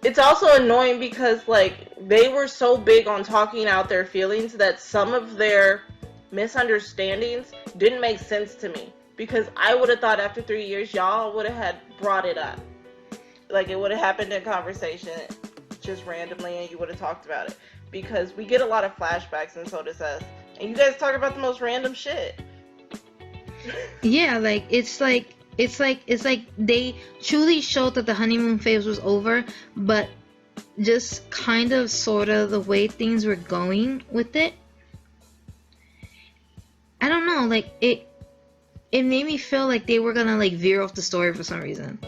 It's also annoying because, like, they were so big on talking out their feelings that some of their misunderstandings didn't make sense to me. Because I would have thought after 3 years, y'all would have had brought it up. Like, it would have happened in conversation just randomly and you would have talked about it. Because we get a lot of flashbacks in Sotus S. And you guys talk about the most random shit. Yeah, like, it's like they truly showed that the honeymoon phase was over, but just kind of sort of the way things were going with it, I don't know, like, it made me feel like they were gonna, like, veer off the story for some reason.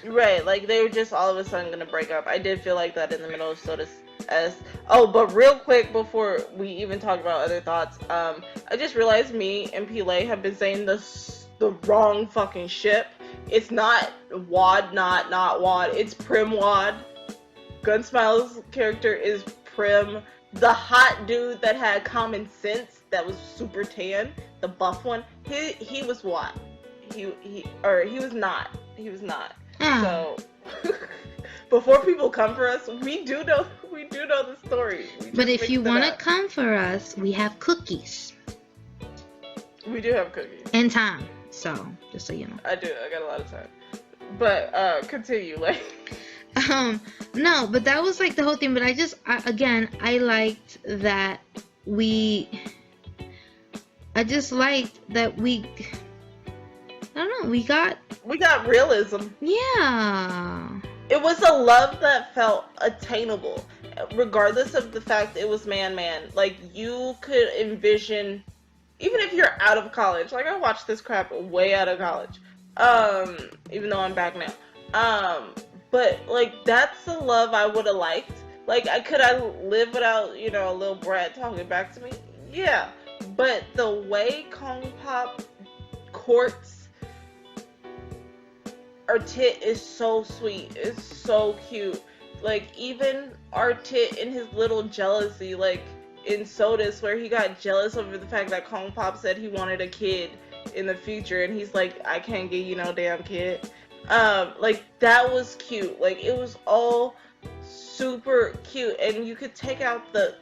Right, like, they were just all of a sudden gonna break up. I did feel like that in the middle of Sotus S. Oh, but real quick before we even talk about other thoughts, I just realized me and Pile have been saying the wrong fucking ship. It's not Wad, not Wad. It's Prim Wad. Gunsmile's character is Prim. The hot dude that had common sense, that was super tan, the buff one, he was Wad. He was not. He was not. So before people come for us, we do know the story. But if you want to come for us, we have cookies. We do have cookies. And time. So, just so you know. I do. I got a lot of time. But continue, like. No, but that was like the whole thing. But I liked that we. I just liked that we. I don't know. We got realism. Yeah. It was a love that felt attainable, regardless of the fact it was man. Like, you could envision, even if you're out of college. Like, I watched this crap way out of college. Even though I'm back now. But, like, that's the love I would have liked. Like, could I live without, a little brat talking back to me? Yeah. But the way Kong Pop courts Artit is so sweet. It's so cute. Like, even Artit in his little jealousy, like, in Sotus where he got jealous over the fact that Kong Pop said he wanted a kid in the future, and he's like, I can't get you no damn kid. Like, that was cute. Like, it was all super cute, and you could take out the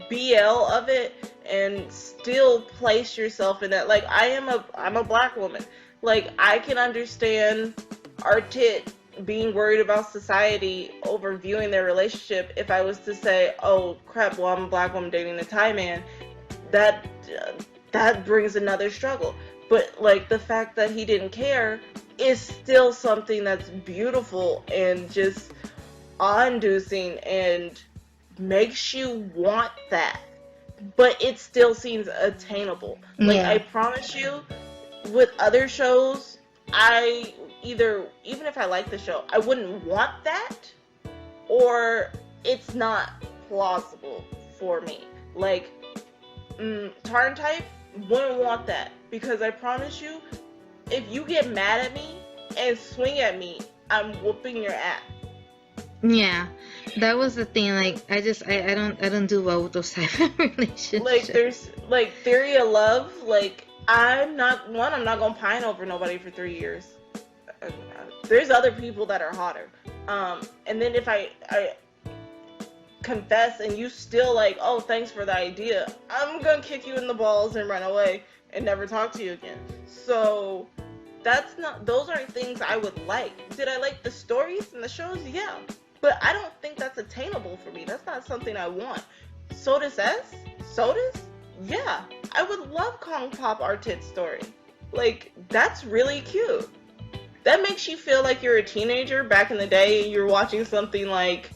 BL of it and still place yourself in that. Like, I'm a black woman. Like, I can understand Artit being worried about society overviewing their relationship if I was to say, oh crap, well, I'm a black woman dating a Thai man. That brings another struggle. But like, the fact that he didn't care is still something that's beautiful and just awe-inducing and makes you want that. But it still seems attainable. Like, I promise you, with other shows, even if I like the show, I wouldn't want that, or it's not plausible for me. Like, Tarn Type, wouldn't want that, because I promise you, if you get mad at me and swing at me, I'm whooping your ass. Yeah, that was the thing. Like, I don't do well with those type of relationships. Like, there's like Theory of Love. Like, I'm not gonna pine over nobody for 3 years. There's other people that are hotter. And then if I confess and you still like, oh, thanks for the idea, I'm gonna kick you in the balls and run away and never talk to you again. So those aren't things I would like. Did I like the stories and the shows? Yeah. But I don't think that's attainable for me. That's not something I want. Sotus? Yeah. I would love Kong Pop Artit's story. Like, that's really cute. That makes you feel like you're a teenager back in the day and you're watching something like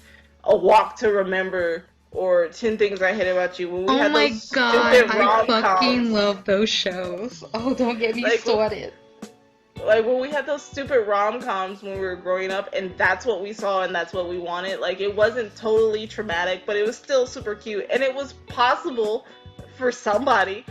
A Walk to Remember or 10 Things I Hate About You. When we had my those god, stupid I rom-coms. fucking love those shows. Oh, don't get me started. Like, when we had those stupid rom-coms when we were growing up, and that's what we saw and that's what we wanted. Like, it wasn't totally traumatic, but it was still super cute. And it was possible for somebody,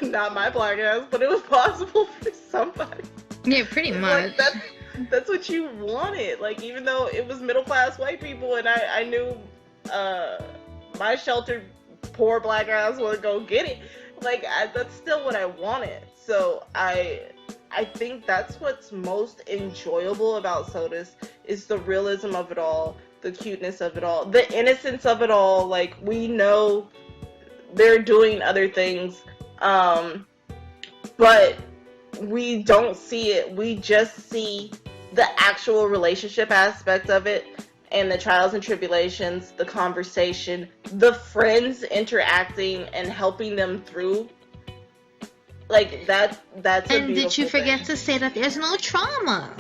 not my black ass, but it was possible for somebody. Yeah, pretty much. Like, that's what you wanted. Like, even though it was middle-class white people, and I knew my sheltered, poor black ass would go get it. Like, that's still what I wanted. So, I think that's what's most enjoyable about Sotus is the realism of it all, the cuteness of it all, the innocence of it all. Like, we know they're doing other things, but we don't see it. We just see the actual relationship aspect of it and the trials and tribulations, the conversation, the friends interacting and helping them through. Like, that's a beautiful And did you forget thing. to say that there's no trauma?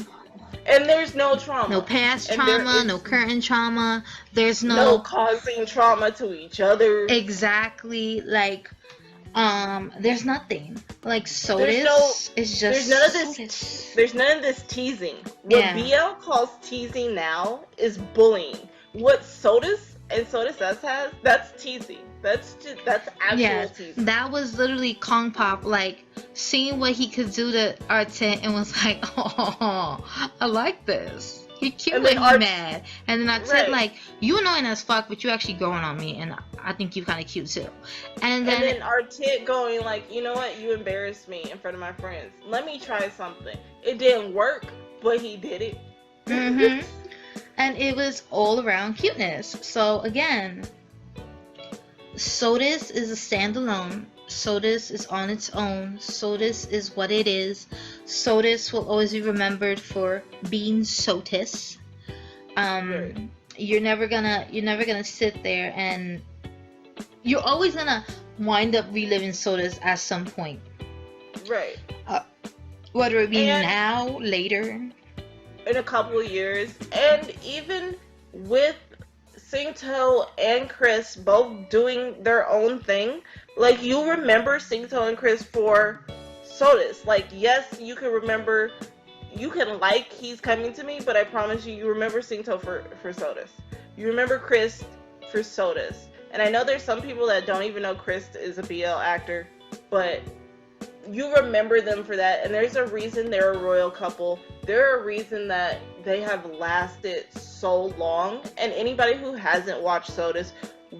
And there's no trauma. No past And trauma, no current trauma. There's no causing trauma to each other. Exactly. Like, there's nothing. Like, Sotus is just There's none of this teasing. What BL calls teasing now is bullying. What Sotus and Sotus S has, that's teasing. That's actual teasing. That was literally Kong Pop, like, seeing what he could do to Artit and was like, oh, I like this. He cute when he's mad. And then Artit, like, you annoying as fuck, but you actually growing on me, and I think you kind of cute too. And then Artit going like, you know what, you embarrassed me in front of my friends. Let me try something. It didn't work, but he did it. Mm-hmm. And it was all around cuteness. So again, Sotus is a standalone. Sotus is on its own. Sotus is what it is. Sotus will always be remembered for being Sotus. You're never gonna sit there and you're always gonna wind up reliving Sotus at some point. Right. Whether it be now, later, in a couple of years, and even with Singto and Chris both doing their own thing, like, you remember Singto and Chris for Sotus. Like, yes, you can remember, you can like He's Coming to Me, but I promise you remember Singto for Sotus. You remember Chris for Sotus. And I know there's some people that don't even know Chris is a BL actor, but you remember them for that, and there's a reason they're a royal couple. They're a reason that they have lasted so long, and anybody who hasn't watched Sotus,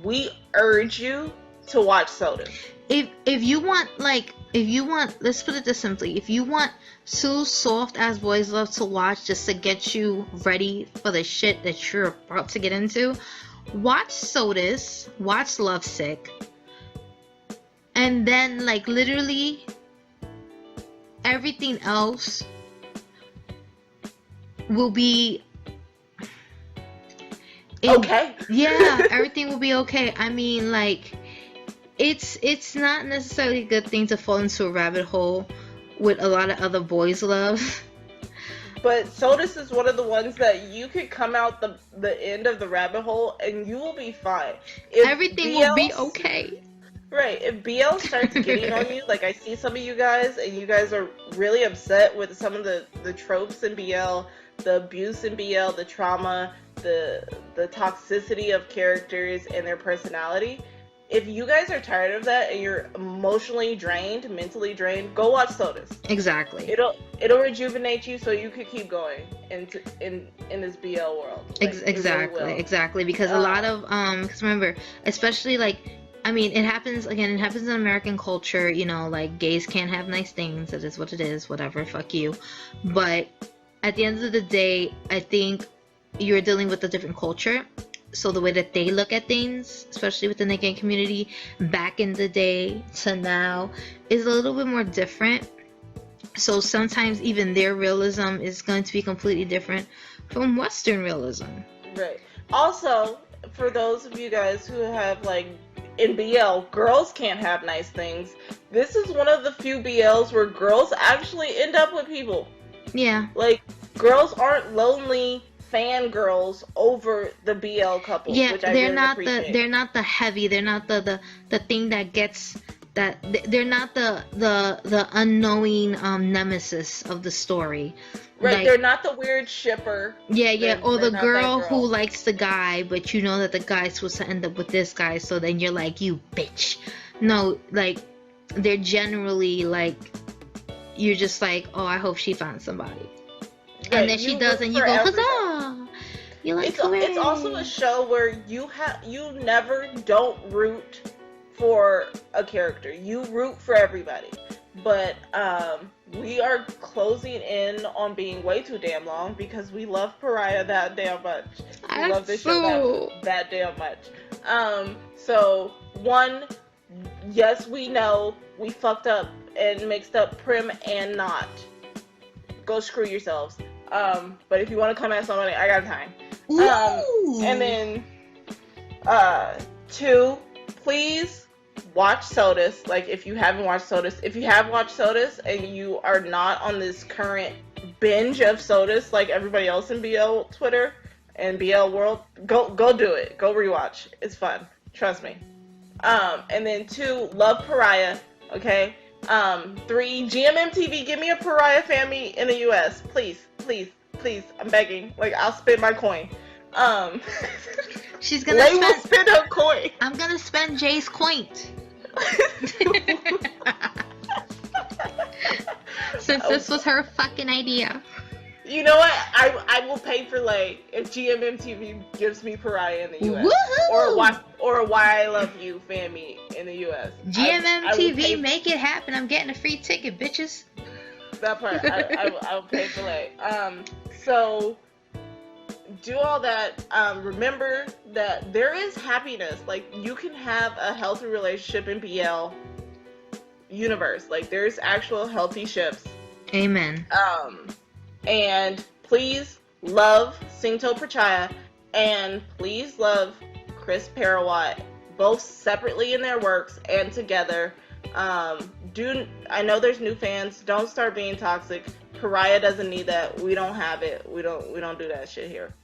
we urge you to watch Sotus. If you want, let's put it this simply, if you want two soft ass boys love to watch just to get you ready for the shit that you're about to get into, watch Sotus, watch Lovesick, and then like literally everything else will be okay. Yeah, everything will be okay. I mean, like, it's not necessarily a good thing to fall into a rabbit hole with a lot of other boys love. But Sotus is one of the ones that you could come out the end of the rabbit hole and you will be fine. If Everything will be okay. Right. If BL starts getting on you, like I see some of you guys, and you guys are really upset with some of the tropes in BL, the abuse in BL, the trauma, the toxicity of characters and their personality. If you guys are tired of that and you're emotionally drained, mentally drained, go watch Sotus. Exactly. It'll rejuvenate you so you could keep going in this BL world. Like, exactly. Because a lot of because remember, especially like, I mean, it happens in American culture, you know, like gays can't have nice things. It is what it is. Whatever. Fuck you. But at the end of the day, I think you're dealing with a different culture. So the way that they look at things, especially within the gay community, back in the day to now, is a little bit more different. So sometimes even their realism is going to be completely different from Western realism. Right. Also, for those of you guys who have, like, in BL, girls can't have nice things, this is one of the few BLs where girls actually end up with people. Yeah. Like, girls aren't lonely fangirls over the BL couples. Yeah, which I they're really not appreciate. they're not the heavy, they're not the thing that gets that, they're not the unknowing nemesis of the story. Right, like, they're not the weird shipper. Yeah, or the not girl that who likes the guy, but you know that the guy's supposed to end up with this guy, so then you're like, you bitch. No, like, they're generally like, you're just like, oh, I hope she finds somebody. Right, and then she does, and you go, huzzah! You like it's also a show where you never don't root for a character. You root for everybody. But we are closing in on being way too damn long because we love Peraya that damn much. We love this show that damn much. So one, yes, we know we fucked up and mixed up prim and not. Go screw yourselves. But if you want to come at somebody, I got time. And then, two, please watch Sotus. Like, if you haven't watched Sotus, if you have watched Sotus and you are not on this current binge of Sotus like everybody else in BL Twitter and BL world, go do it. Go rewatch. It's fun. Trust me. And then two, love Peraya. Okay. Three, GMMTV, give me a Peraya family in the US. Please. I'm begging. Like, I'll spend my coin. She's gonna spend her coin. I'm gonna spend Jay's coin. Since this was her fucking idea. You know what? I will pay for, like, if GMMTV gives me Peraya in the US. Woohoo! Or a Why I Love You family in the US. GMMTV, make it happen. I'm getting a free ticket, bitches. That part, I'll pay for, like, so do all that. Remember that there is happiness. Like, you can have a healthy relationship in BL universe. Like, there's actual healthy ships. Amen. And please love Singto Peraya, and please love Chris Perawat, both separately in their works and together. I know there's new fans. Don't start being toxic. Peraya doesn't need that. We don't have it. We don't do that shit here.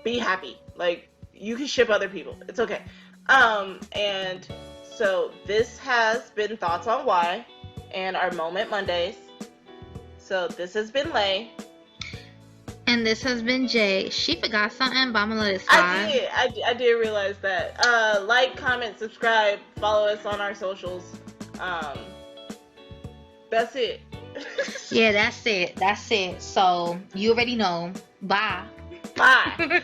Be happy. Like, you can ship other people. It's okay. And so this has been Thoughts on Why and our Moment Mondays. So this has been Lay. And this has been Jay. She forgot something, but I'm gonna let it slide. I did realize that. Like, comment, subscribe, follow us on our socials. That's it. Yeah, that's it. So you already know. Bye. Bye.